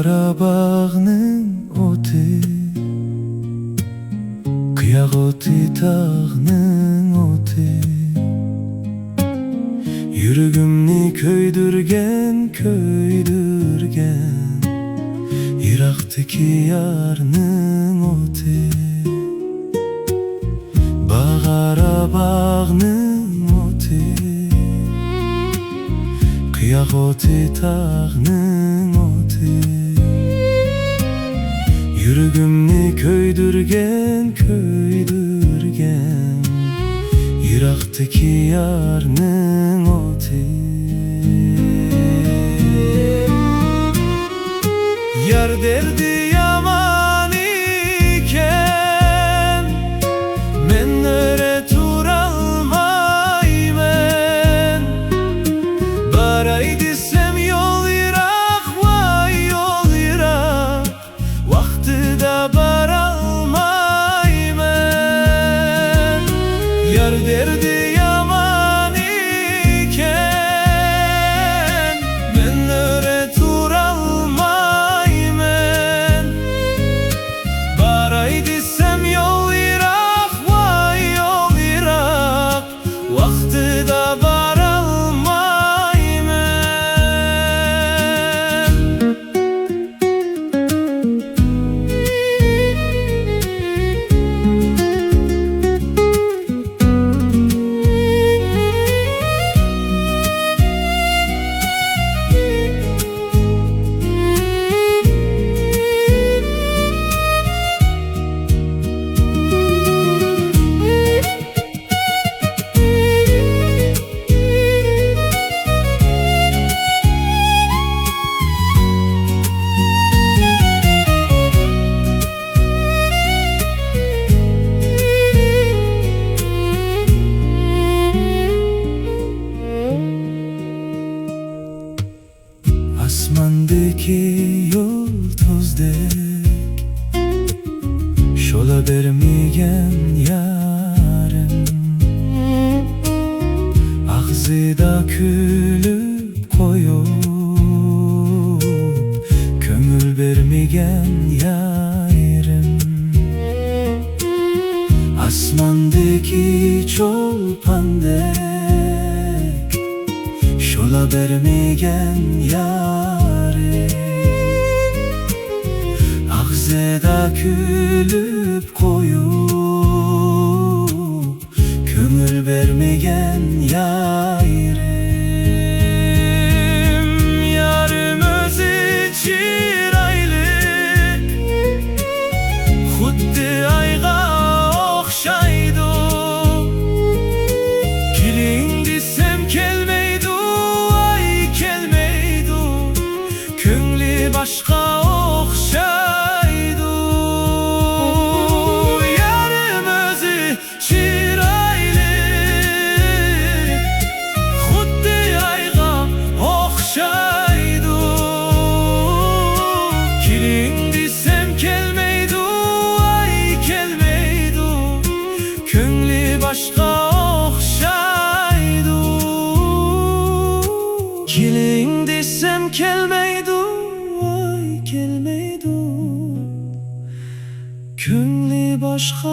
Qarabağның otu, Qıyaq otu tağның otu, Yürügümni köydürgen, Iraqtiki yarның otu. Qarabağның otu, Qıyaq otu tağның otu, Yürügümni köydürgen, Iraqtiki yarның otu. Yar derdi yaman iken, men öğret uralmaymen. Baray desem yol Irak, vay yol Irak, Vaktıda baralmaymen. Yar derdi yaman iken, men öğret uralmaymen. Baray desem yol Irak, vay yol Irak, Vaktıda baralmaymen. Asmandaki yulduzdek, Şola bermigen yarım, Ağzıda külüp koyup, Kömül bermigen yarım. Asmandaki çolpandek, Şola bermigen yarım, Ağzıda külüp koyup, Kömül vermegen yarım. Yarım özü çiraylık, Xuddi ayga oxşaydı. Kilin desem kelmeydi, ay kelmeydi, Köngli başka oxşaydı. Yarım özü çiraylık, Xuddi ayga oxşaydı. Kilin desem kelmeydi, ay kelmeydi, Köngli başka oxşaydı. Kilin desem kelmeydi, ay kelmeydi, Köngli başka